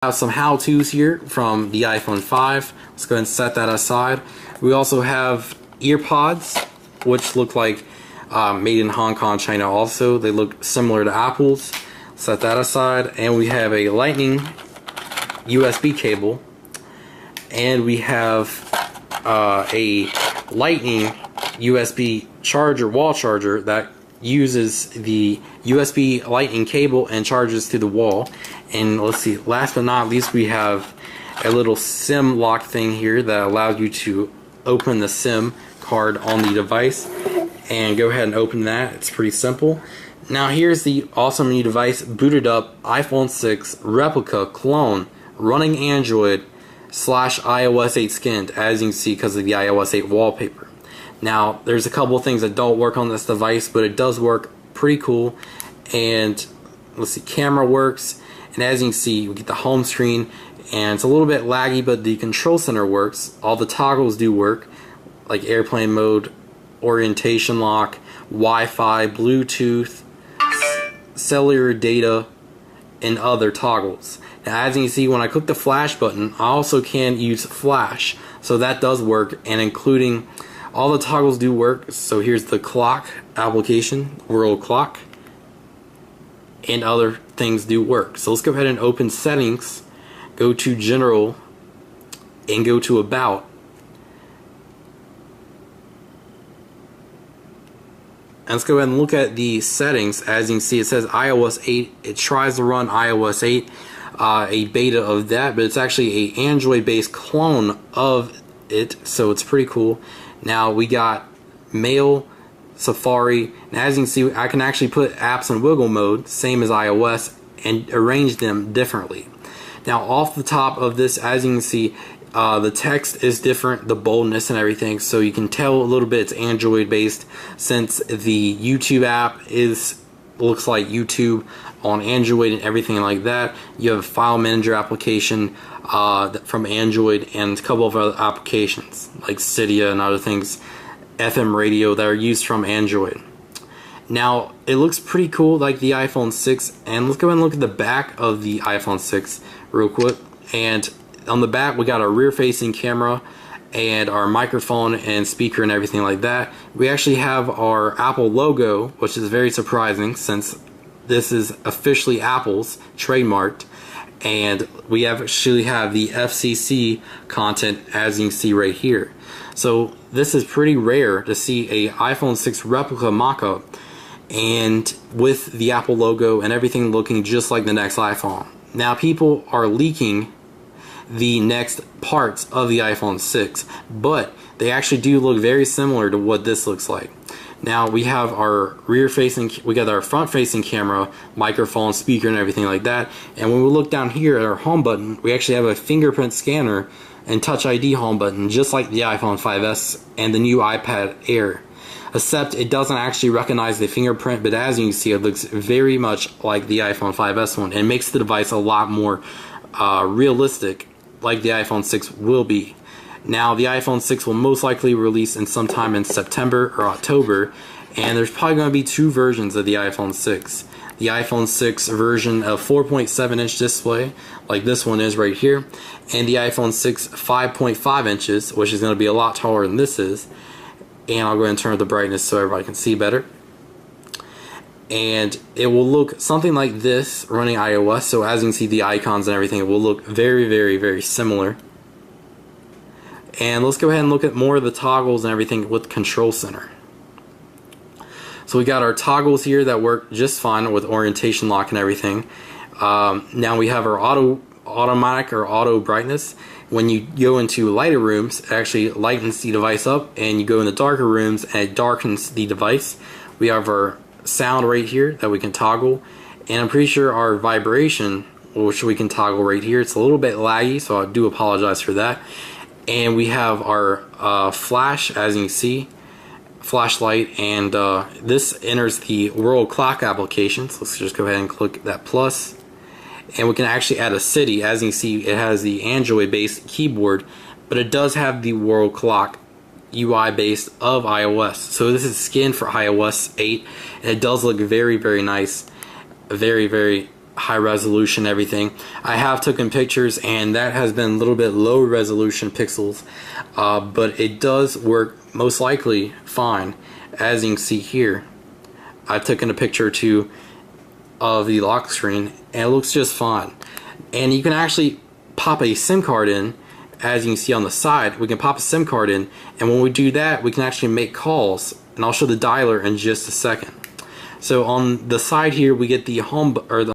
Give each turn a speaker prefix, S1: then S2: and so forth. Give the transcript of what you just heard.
S1: Have some how-tos here from the iPhone 5. Let's go ahead and set that aside. We also have earpods, which look like made in Hong Kong, China also. They look similar to Apple's. Set that aside. And we have a Lightning USB cable. And we have a Lightning USB charger, wall charger, that uses the USB Lightning cable and charges to the wall. And let's see, last but not least, we have a little SIM lock thing here that allows you to open the SIM card on the device, and go ahead and open that. It's pretty simple. Now here's the awesome new device, booted up iPhone 6 replica clone running Android / iOS 8 skinned, as you can see, because of the iOS 8 wallpaper. Now there's a couple of things that don't work on this device, but it does work pretty cool. And let's see, camera works, and as you can see, we get the home screen, and it's a little bit laggy, but the control center works. All the toggles do work, like airplane mode, orientation lock, Wi-Fi, Bluetooth, cellular data, and other toggles. Now as you can see, when I click the flash button, I also can use flash, so that does work, and including all the toggles do work. So here's the clock application, world clock, and other things do work. So let's go ahead and open settings, go to general, and go to about. And let's go ahead and look at the settings. As you can see, it says iOS 8. It tries to run iOS 8, a beta of that, but it's actually a Android based clone of it, so it's pretty cool. Now we got Mail, Safari, and as you can see, I can actually put apps in wiggle mode, same as iOS, and arrange them differently. Now off the top of this, as you can see, the text is different, the boldness and everything, so you can tell a little bit it's Android based, since the YouTube app looks like YouTube on Android and everything like that. You have a file manager application from Android, and a couple of other applications like Cydia and other things, FM radio, that are used from Android. Now it looks pretty cool like the iPhone 6, and let's go ahead and look at the back of the iPhone 6 real quick. And on the back we got our rear facing camera and our microphone and speaker and everything like that. We actually have our Apple logo, which is very surprising since this is officially Apple's, trademarked, and we actually have the FCC content, as you can see right here. So this is pretty rare to see a iPhone 6 replica mock-up, and with the Apple logo and everything looking just like the next iPhone. Now people are leaking the next parts of the iPhone 6, but they actually do look very similar to what this looks like. Now we have our we got our front facing camera, microphone, speaker, and everything like that. And when we look down here at our home button, we actually have a fingerprint scanner and Touch ID home button, just like the iPhone 5S and the new iPad Air. Except it doesn't actually recognize the fingerprint, but as you can see, it looks very much like the iPhone 5S one, and makes the device a lot more realistic, like the iPhone 6 will be. Now the iPhone 6 will most likely release in sometime in September or October, and there's probably going to be two versions of the iPhone 6. The iPhone 6 version of 4.7 inch display, like this one is right here, and the iPhone 6 5.5 inches, which is going to be a lot taller than this is. And I'll go ahead and turn up the brightness so everybody can see better. And it will look something like this running iOS, so as you can see, the icons and everything, it will look very, very, very similar. And let's go ahead and look at more of the toggles and everything with Control Center. So we got our toggles here that work just fine with orientation lock and everything. Now we have our automatic or auto brightness. When you go into lighter rooms, it actually lightens the device up, and you go in the darker rooms and it darkens the device. We have our sound right here that we can toggle, and I'm pretty sure our vibration, which we can toggle right here. It's a little bit laggy, so I do apologize for that. And we have our flash, as you can see, flashlight, and this enters the world clock application. So let's just go ahead and click that plus, and we can actually add a city. As you can see, it has the Android based keyboard, but it does have the world clock UI based of iOS. So this is skinned for iOS 8, and it does look very, very nice, very, very high resolution, everything. I have taken pictures and that has been a little bit low resolution pixels, but it does work most likely fine. As you can see here, I've taken a picture or two of the lock screen and it looks just fine. And you can actually pop a SIM card in. As you can see on the side, we can pop a SIM card in, and when we do that, we can actually make calls, and I'll show the dialer in just a second. So on the side here, we get the home or the